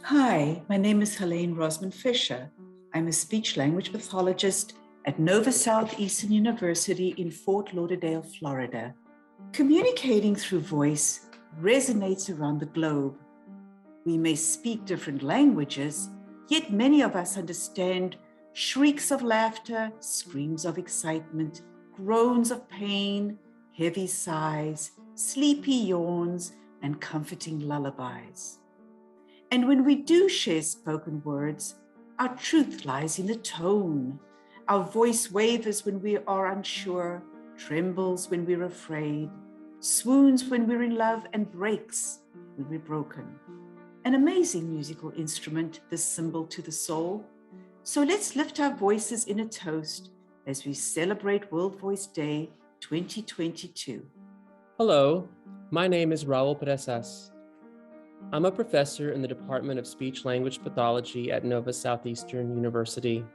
Hi, my name is Helene Rosman Fisher. I'm a speech language pathologist at Southeastern University in Fort Lauderdale, Florida. Communicating through voice resonates around the globe. We may speak different languages, yet many of us understand shrieks of laughter, screams of excitement, groans of pain, heavy sighs, sleepy yawns, and comforting lullabies. And when we do share spoken words, our truth lies in the tone. Our voice wavers when we are unsure, trembles when we're afraid, swoons when we're in love, and breaks when we're broken. An amazing musical instrument, this cymbal to the soul. So let's lift our voices in a toast as we celebrate World Voice Day 2022. Hello, my name is Raul Perezas. I'm a professor in the Department of Speech-Language Pathology at Southeastern University.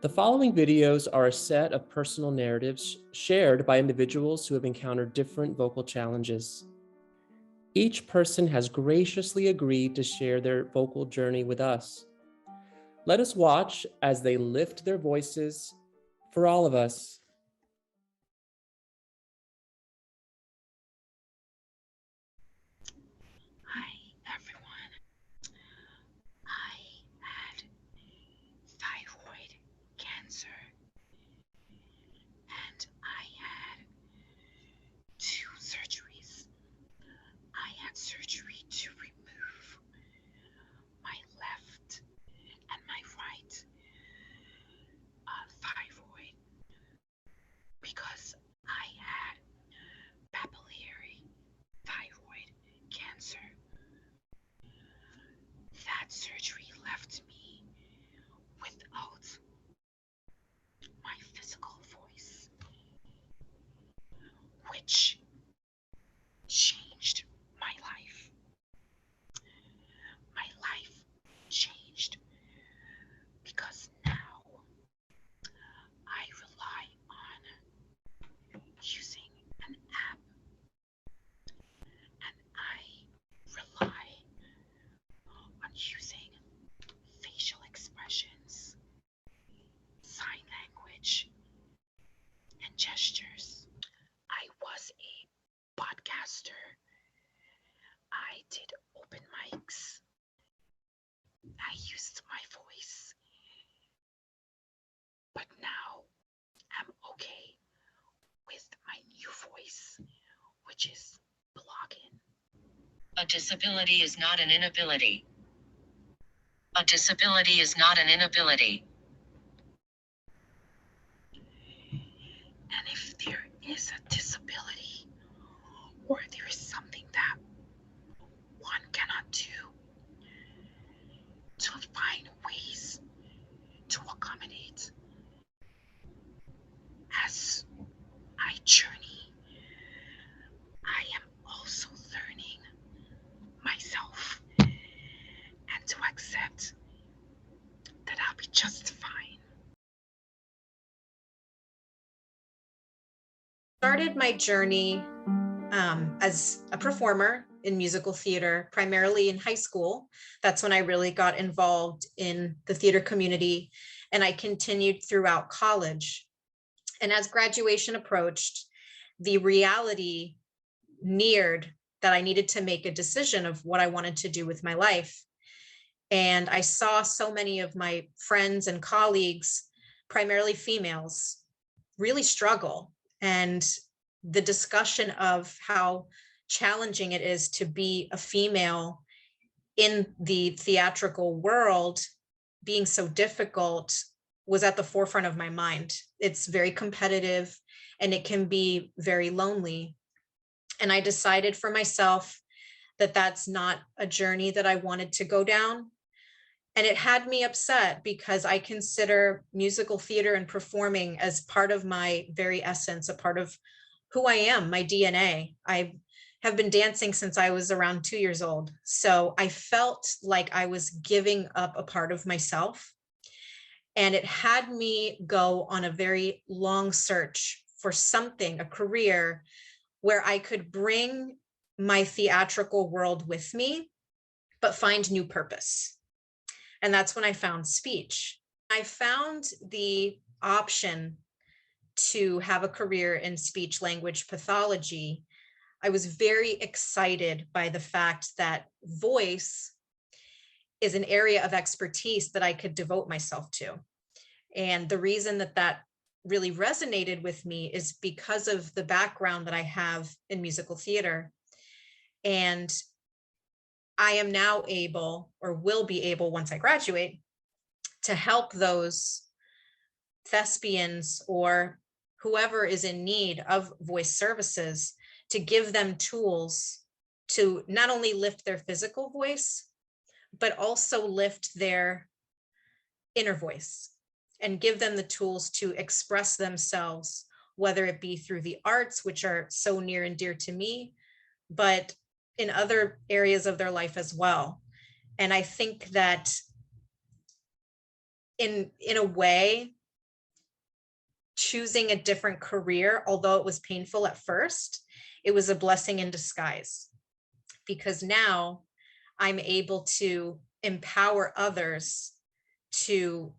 The following videos are a set of personal narratives shared by individuals who have encountered different vocal challenges. Each person has graciously agreed to share their vocal journey with us. Let us watch as they lift their voices for all of us. Hi, everyone. I had thyroid cancer, and I had 2 surgeries. I had surgery to remove my left and my right thyroid because I had papillary thyroid cancer. That surgery left me without my physical voice, which changed my life. My life changed because now I rely on using an app, and I rely on using facial expressions, sign language, and gestures. I was a podcaster. I did open mics. I used my voice. But now I'm okay with my new voice, which is blogging. A disability is not an inability. A disability is not an inability. And if there is a disability, or there is something that one cannot do, to find ways to accommodate. As I journey, I am also learning myself and to accept that I'll be just fine. Started my journey as a performer in musical theater, primarily in high school. That's when I really got involved in the theater community, and I continued throughout college. And as graduation approached, the reality neared that I needed to make a decision of what I wanted to do with my life. And I saw so many of my friends and colleagues, primarily females, really struggle. And the discussion of how challenging it is to be a female in the theatrical world being so difficult was at the forefront of my mind. It's very competitive and it can be very lonely. And I decided for myself that that's not a journey that I wanted to go down. And it had me upset because I consider musical theater and performing as part of my very essence, a part of who I am, my DNA. I have been dancing since I was around 2 years old. So I felt like I was giving up a part of myself. And it had me go on a very long search for something, a career where I could bring my theatrical world with me but find new purpose. And that's when I found speech. I found the option to have a career in speech language pathology. I was very excited by the fact that voice is an area of expertise that I could devote myself to. And the reason that that really resonated with me is because of the background that I have in musical theater. And I am now able, or will be able once I graduate, to help those thespians or whoever is in need of voice services, to give them tools to not only lift their physical voice, but also lift their inner voice and give them the tools to express themselves, whether it be through the arts, which are so near and dear to me, but in other areas of their life as well. And I think that in a way, choosing a different career, although it was painful at first, it was a blessing in disguise, because now I'm able to empower others to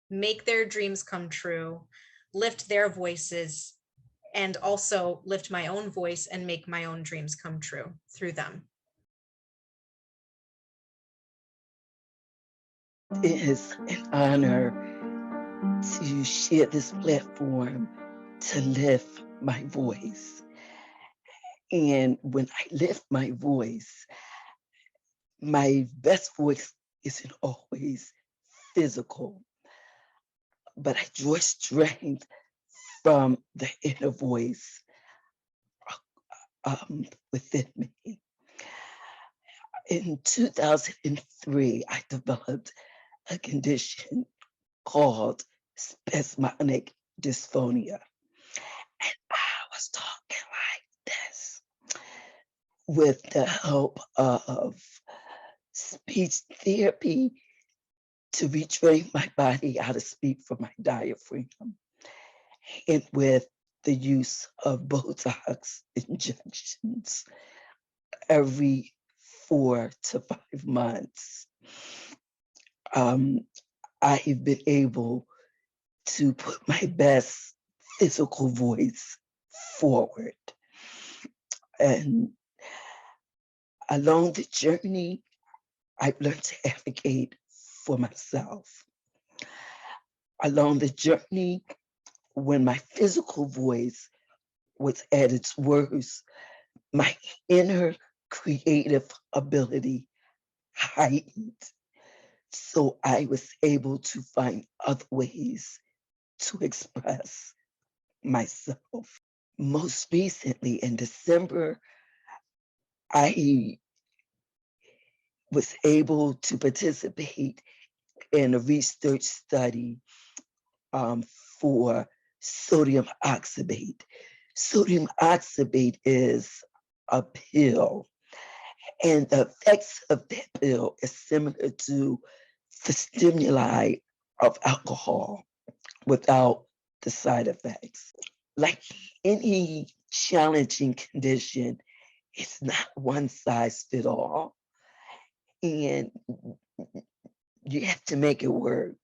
make their dreams come true, lift their voices, and also lift my own voice and make my own dreams come true through them. It is an honor to share this platform to lift my voice. And when I lift my voice, my best voice isn't always physical, but I draw strength from the inner voice within me. In 2003, I developed a condition called spasmodic dysphonia. And I was talking like this with the help of speech therapy to retrain my body how to speak from my diaphragm, and with the use of Botox injections every 4 to 5 months. I've been able to put my best physical voice forward. And along the journey, I've learned to advocate for myself. Along the journey, when my physical voice was at its worst, my inner creative ability heightened. So I was able to find other ways to express myself. Most recently, in December, I was able to participate in a research study for sodium oxybate. Sodium oxybate is a pill, and the effects of that pill is similar to the stimuli of alcohol without the side effects. Like any challenging condition, it's not one size fits all, and you have to make it work.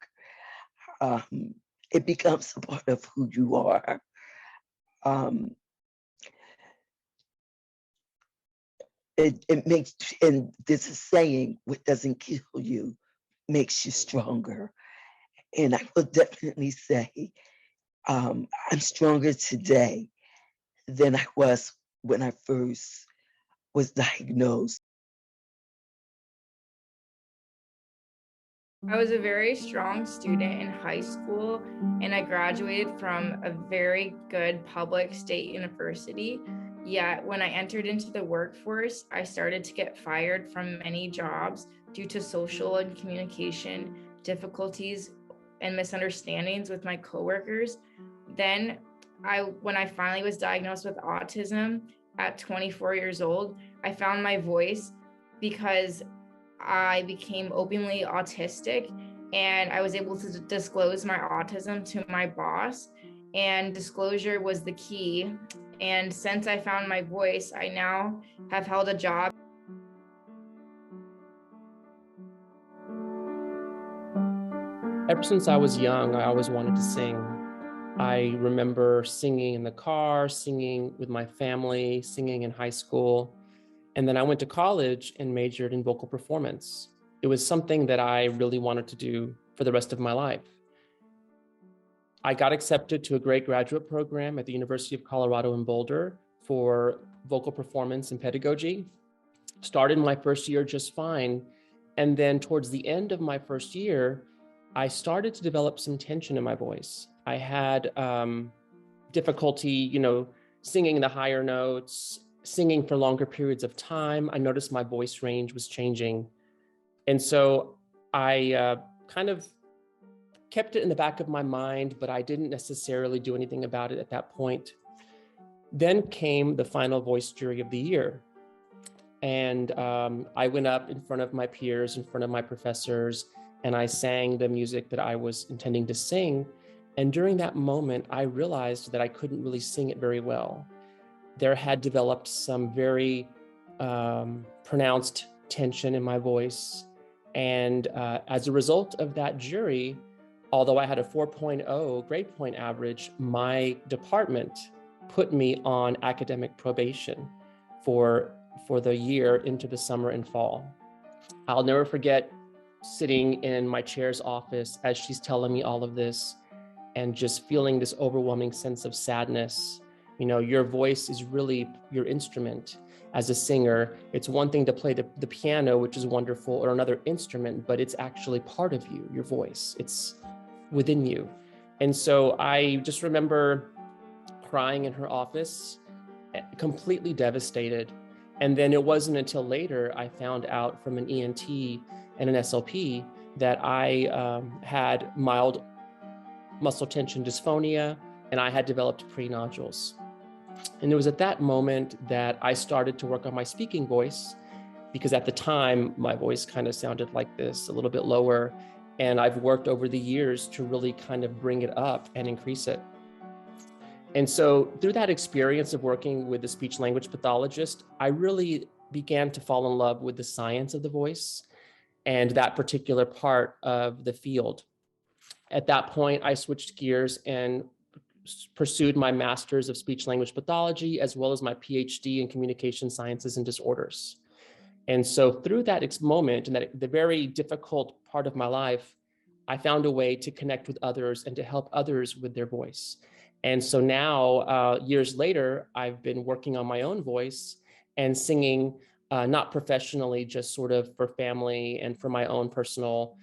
It becomes a part of who you are. It makes, and there's a saying, what doesn't kill you makes you stronger. And I will definitely say I'm stronger today than I was when I first was diagnosed. I was a very strong student in high school, and I graduated from a very good public state university. Yet when I entered into the workforce, I started to get fired from many jobs due to social and communication difficulties and misunderstandings with my coworkers. Then when I finally was diagnosed with autism at 24 years old, I found my voice because I became openly autistic, and I was able to disclose my autism to my boss, and disclosure was the key. And since I found my voice, I now have held a job. Ever since I was young, I always wanted to sing. I remember singing in the car, singing with my family, singing in high school. And then I went to college and majored in vocal performance. It was something that I really wanted to do for the rest of my life. I got accepted to a great graduate program at the University of Colorado in Boulder for vocal performance and pedagogy. Started my first year just fine. And then towards the end of my first year, I started to develop some tension in my voice. I had difficulty, singing the higher notes, singing for longer periods of time. I noticed my voice range was changing. And so I kind of kept it in the back of my mind, but I didn't necessarily do anything about it at that point. Then came the final voice jury of the year. And I went up in front of my peers, in front of my professors, and I sang the music that I was intending to sing. And during that moment, I realized that I couldn't really sing it very well. There had developed some very pronounced tension in my voice. And as a result of that jury, although I had a 4.0 grade point average, my department put me on academic probation for the year into the summer and fall. I'll never forget sitting in my chair's office as she's telling me all of this and just feeling this overwhelming sense of sadness. Your voice is really your instrument. As a singer, it's one thing to play the piano, which is wonderful, or another instrument, but it's actually part of you, your voice. It's within you. And so I just remember crying in her office, completely devastated. And then it wasn't until later I found out from an ENT and an SLP that I had mild muscle tension dysphonia, and I had developed pre-nodules. And it was at that moment that I started to work on my speaking voice, because at the time, my voice kind of sounded like this, a little bit lower. And I've worked over the years to really kind of bring it up and increase it. And so through that experience of working with the speech language pathologist, I really began to fall in love with the science of the voice and that particular part of the field. At that point, I switched gears and pursued my master's of speech language pathology, as well as my PhD in communication sciences and disorders. And so through that moment and the very difficult part of my life, I found a way to connect with others and to help others with their voice. And so now, years later, I've been working on my own voice and singing, not professionally, just sort of for family and for my own personal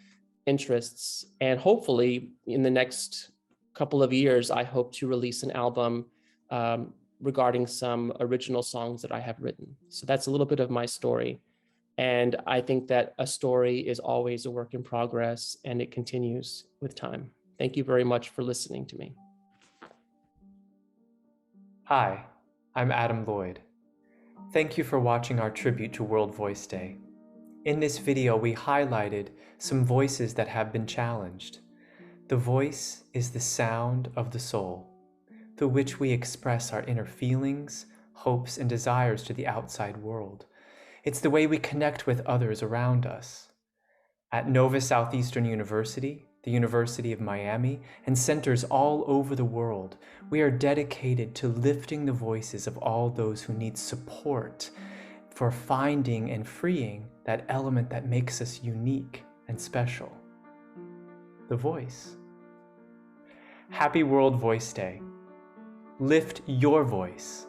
interests. And hopefully in the next couple of years, I hope to release an album regarding some original songs that I have written. So that's a little bit of my story. And I think that a story is always a work in progress, and it continues with time. Thank you very much for listening to me. Hi, I'm Adam Lloyd. Thank you for watching our tribute to World Voice Day. In this video, we highlighted some voices that have been challenged. The voice is the sound of the soul, through which we express our inner feelings, hopes, and desires to the outside world. It's the way we connect with others around us. At Nova Southeastern University, the University of Miami, and centers all over the world, we are dedicated to lifting the voices of all those who need support for finding and freeing that element that makes us unique and special, the voice. Happy World Voice Day. Lift your voice.